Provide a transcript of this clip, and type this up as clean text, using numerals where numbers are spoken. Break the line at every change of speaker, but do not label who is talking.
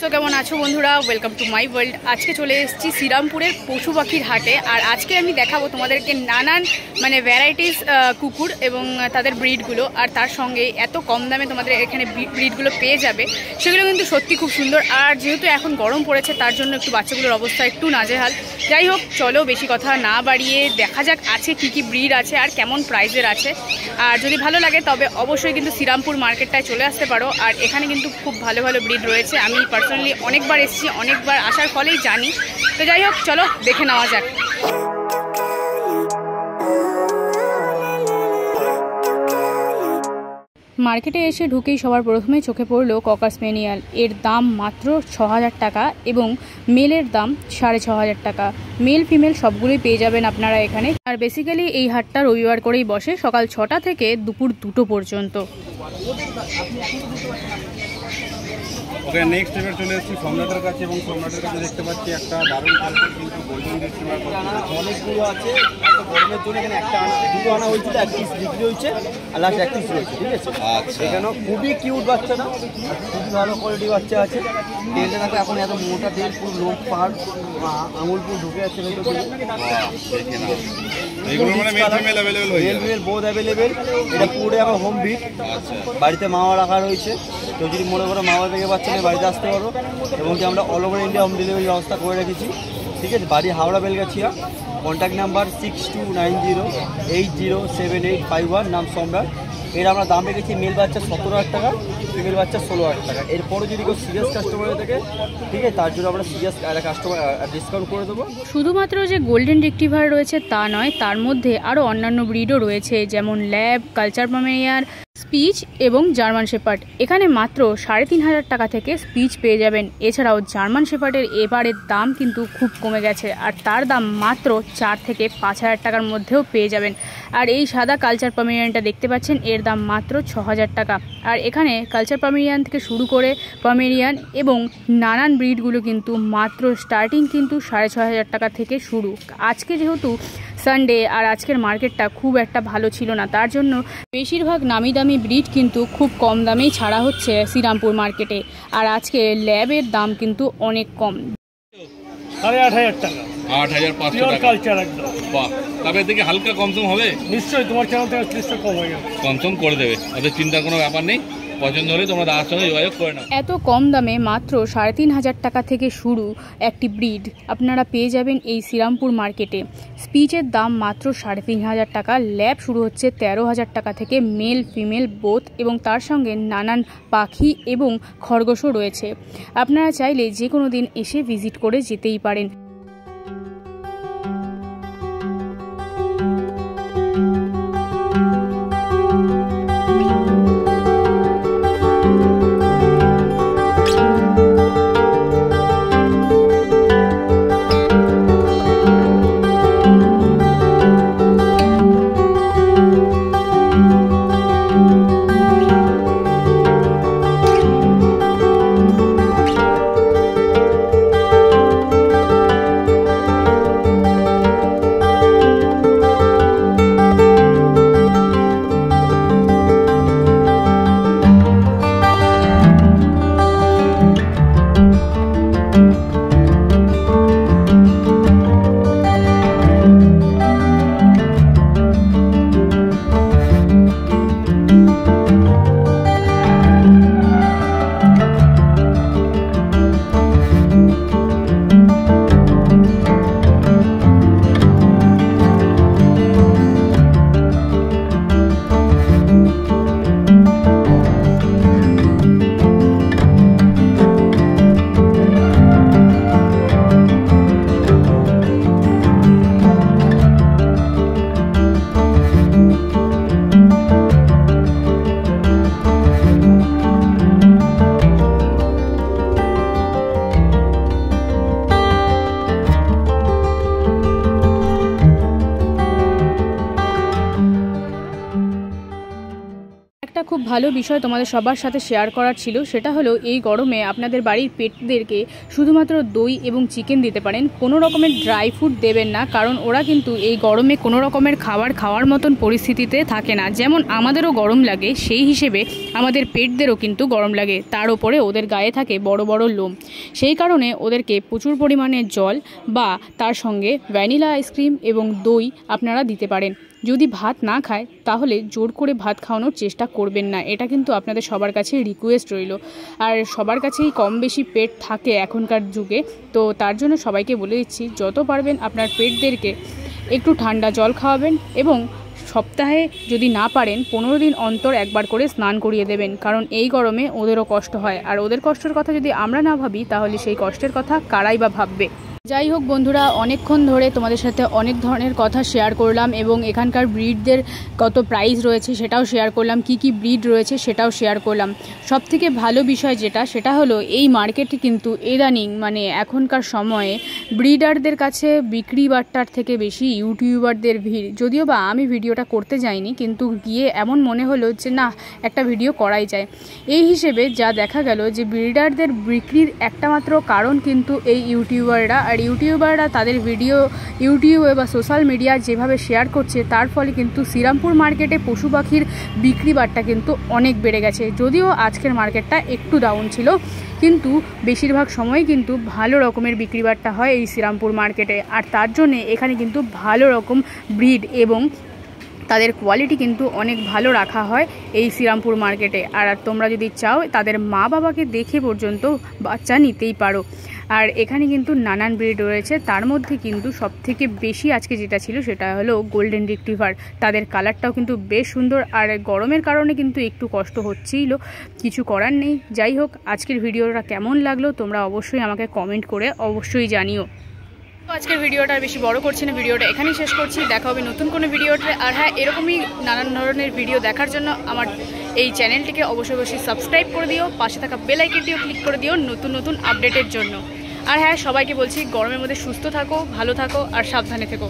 তো কেমন আছো বন্ধুরা, ওয়েলকাম টু মাই ওয়ার্ল্ড। আজকে চলে এসেছি শ্রীরামপুরের পশু পাখির হাটে। আর আজকে আমি দেখাবো তোমাদেরকে নানান ভ্যারাইটিস কুকুর এবং তাদের ব্রিডগুলো। আর তার সঙ্গে এত কম দামে তোমাদের এখানে ব্রিডগুলো পেয়ে যাবে, সেগুলো কিন্তু সত্যি খুব সুন্দর। আর যেহেতু এখন গরম পড়েছে, তার জন্য একটু বাচ্চাগুলোর অবস্থা একটু নাজেহাল। যাই হোক, চলো বেশি কথা না বাড়িয়ে দেখা যাক আছে কি কি ব্রিড আছে আর কেমন প্রাইসের আছে। আর যদি ভালো লাগে তবে অবশ্যই কিন্তু শ্রীরামপুর মার্কেটটায় চলে আসতে পারো। আর এখানে কিন্তু খুব ভালো ভালো ব্রিড রয়েছে। আমি পার্সোনালি অনেকবার এসেছি, অনেকবার আসার ফলেই জানি। তো যাই হোক, চলো দেখে নেওয়া যাক। মার্কেটে এসে ঢুকেই সবার প্রথমে চোখে পড়লো ককার স্পেনিয়াল। এর দাম মাত্র ৬,০০০ টাকা এবং মেলের দাম ৬,৫০০ টাকা। মেল ফিমেল সবগুলোই পেয়ে যাবেন আপনারা এখানে। আর বেসিক্যালি এই হাটটা রবিবার করেই বসে, সকাল ৬টা থেকে দুপুর ২টো পর্যন্ত।
ওকে, নেক্সট এবার চলে এসেছি সম্রাটের কাছে, এবং সম্রাটের কাছে দেখতে পাচ্ছি একটা দারুণ কোয়ালিটির কিন্তু গোল্ডেন রিট্রিভার
অনেকগুলো আছে। এত গরমের জন্য এখানে একটা দুটো আনা হয়েছিল, এক পিস বিক্রি হয়েছে আর লাস্ট এক পিস রয়েছে, ঠিক আছে।
আচ্ছা,
এখানেও খুবই কিউট বাচ্চাটা, খুবই ভালো কোয়ালিটি বাচ্চা আছে। তেলটা দেখো এখন এত মোটা তেল, পুরো লোক পাহাড় আঙুল পুরো ঢুকে যাচ্ছে। মেল বোধ অ্যাভেলেবেল। এটা পুরো আমার হোম ব্রিড। বাড়িতে মাওয়া রাখা রয়েছে, কেউ যদি মনে করো মাওয়া থেকে বাচ্চা নিয়ে বাড়িতে আসতে পারো। এবং কি আমরা all over India home delivery ব্যবস্থা করে রেখেছি, ঠিক আছে। বাড়ি হাওড়া বেলগাছিয়া, কন্ট্যাক্ট নাম্বার 6290807851, নাম সম্রাট। এর আমরা দাম রেখেছি মেল বাচ্চা ১৭,০০০ টাকা, ফিমেল বাচ্চা ১৬,০০০ টাকা। এরপরে যদি কেউ সিরিয়াস কাস্টমার হয়ে থাকে, ঠিক আছে, তার জন্য আমরা সিরিয়াস কাস্টমার ডিসকাউন্ট করে দেবো।
শুধুমাত্র যে গোল্ডেন রিট্রিভার রয়েছে তা নয়, তার মধ্যে আরও অন্যান্য ব্রিডও রয়েছে, যেমন ল্যাব, কালচার পমেরিয়ান, স্পিচ এবং জার্মান শেপার্ড। এখানে মাত্র ৩৫০০ টাকা থেকে স্পিচ পেয়ে যাবেন। এছাড়াও জার্মান শেপার্ডের এবারের দাম কিন্তু খুব কমে গেছে, আর তার দাম মাত্র ৪ থেকে ৫,০০০ টাকার মধ্যেও পেয়ে যাবেন। আর এই সাদা কালচার পমেরিয়ানটা দেখতে পাচ্ছেন, এর দাম মাত্র ৬,০০০ টাকা। আর এখানে কালচার পমেরিয়ান থেকে শুরু করে পমেরিয়ান এবং নানান ব্রিডগুলো কিন্তু মাত্র স্টার্টিং কিন্তু ৬,৫০০ টাকা থেকে শুরু। আজকে যেহেতু সানডে আর আজকের মার্কেটটা খুব একটা ভালো ছিল না, তার জন্য বেশিরভাগ নামি দামি ব্রিড কিন্তু খুব কম দামেই ছাড়া হচ্ছে শ্রীরামপুর মার্কেটে। আর আজকে ল্যাবের দাম কিন্তু অনেক কম,
৮,৫০০ টাকা।
৮,৫০০ টাকা
কালচার একদম।
বাহ, তবে দেখি হালকা কমসম হবে
নিশ্চয়ই, তোমার চ্যানেল থেকে নিশ্চয়ই কম হয়ে যাবে,
কমসম করে দেবে। ওদের চিন্তার কোনো ব্যাপার নেই, পছন্দ হলে তোমরা দাদার সঙ্গে যোগাযোগ করে নাও।
এত কম দামে মাত্র ৩৫০০ টাকা থেকে শুরু একটি ব্রিড আপনারা পেয়ে যাবেন এই শ্রীরামপুর মার্কেটে। স্পিচের দাম মাত্র ৩৫০০ টাকা, ল্যাব শুরু হচ্ছে ১৩,০০০ টাকা থেকে, মেল ফিমেল বোথ, এবং তার সঙ্গে নানান পাখি এবং খরগোশও রয়েছে। আপনারা চাইলে যে কোনো দিন এসে ভিজিট করে যেতেই পারেন। ভালো বিষয় তোমাদের সবার সাথে শেয়ার করার ছিল, সেটা হলো এই গরমে আপনাদের বাড়ির পেটদেরকে শুধুমাত্র দই এবং চিকেন দিতে পারেন, কোনো রকমের ড্রাই ফ্রুট দেবেন না, কারণ ওরা কিন্তু এই গরমে কোনো রকমের খাওয়ার মতন পরিস্থিতিতে থাকে না। যেমন আমাদেরও গরম লাগে, সেই হিসেবে আমাদের পেটদেরও কিন্তু গরম লাগে, তার উপরে ওদের গায়ে থাকে বড় বড় লোম। সেই কারণে ওদেরকে প্রচুর পরিমাণে জল বা তার সঙ্গে ভ্যানিলা আইসক্রিম এবং দই আপনারা দিতে পারেন। যদি ভাত না খায় তাহলে জোর করে ভাত খাওয়ানোর চেষ্টা করবেন না, এটা কিন্তু আপনাদের সবার কাছে রিকোয়েস্ট রইল। আর সবার কাছেই কম বেশি পেট থাকে এখনকার যুগে, তো তার জন্য সবাইকে বলে দিচ্ছি যত পারবেন আপনার পেটদেরকে একটু ঠান্ডা জল খাওয়াবেন এবং সপ্তাহে যদি না পারেন 15 দিন অন্তর একবার করে স্নান করিয়ে দেবেন, কারণ এই গরমে ওদেরও কষ্ট হয়। আর ওদের কষ্টের কথা যদি আমরা না ভাবি তাহলে সেই কষ্টের কথা কারাই বা ভাববে। যাই হোক বন্ধুরা, অনেকক্ষণ ধরে তোমাদের সাথে অনেক ধরনের কথা শেয়ার করলাম এবং এখানকার ব্রিডদের কত প্রাইস রয়েছে সেটাও শেয়ার করলাম, কি কি ব্রিড রয়েছে সেটাও শেয়ার করলাম। সবথেকে ভালো বিষয় সেটা হলো এই মার্কেটে কিন্তু ইদানিং মানে এখনকার সময়ে ব্রিডারদের কাছে বিক্রি বাট্টার থেকে বেশি ইউটিউবারদের ভিড়। যদিও বা আমি ভিডিওটা করতে যাইনি, কিন্তু গিয়ে এমন মনে হলো যে না, একটা ভিডিও করাই যায়। এই হিসেবে যা দেখা গেল যে ব্রিডারদের বিক্রির একটা মাত্র কারণ কিন্তু এই ইউটিউবাররা। আর ইউটিউবাররা তাদের ভিডিও ইউটিউবে বা সোশ্যাল মিডিয়া যেভাবে শেয়ার করছে, তার ফলে কিন্তু শ্রীরামপুর মার্কেটে পশু পাখির বিক্রি বাট্টা কিন্তু অনেক বেড়ে গেছে। যদিও আজকের মার্কেটটা একটু ডাউন ছিল, কিন্তু বেশিরভাগ সময় কিন্তু ভালো রকমের বিক্রি বাট্টা হয় এই শ্রীরামপুর মার্কেটে। আর তার জন্যে এখানে কিন্তু ভালো রকম ব্রিড এবং তাদের কোয়ালিটি কিন্তু অনেক ভালো রাখা হয় এই শ্রীরামপুর মার্কেটে। আর তোমরা যদি চাও তাদের মা বাবাকে দেখে পর্যন্ত বাচ্চা নিতেই পারো। আর এখানে কিন্তু নানান ব্রিড রয়েছে, তার মধ্যে কিন্তু সবথেকে বেশি আজকে যেটা ছিল সেটা হলো গোল্ডেন রিট্রিভার। তাদের কালারটাও কিন্তু বেশ সুন্দর, আর গরমের কারণে কিন্তু একটু কষ্ট হচ্ছিল, কিছু করার নেই। যাই হোক, আজকের ভিডিওটা কেমন লাগলো তোমরা অবশ্যই আমাকে কমেন্ট করে অবশ্যই জানিও। তো আজকের ভিডিওটা আর বেশি বড় করছি না, ভিডিওটা এখানেই শেষ করছি। দেখা হবে নতুন কোনো ভিডিওতে। আর হ্যাঁ, এরকমই নানান ধরনের ভিডিও দেখার জন্য আমার এই চ্যানেলটিকে অবশ্যই সাবস্ক্রাইব করে দিও, পাশে থাকা বেল আইকনটিও ক্লিক করে দিও নতুন আপডেটের জন্য। আর হ্যাঁ, সবাইকে বলছি গরমের মধ্যে সুস্থ থাকো, ভালো থাকো আর সাবধানে থেকো।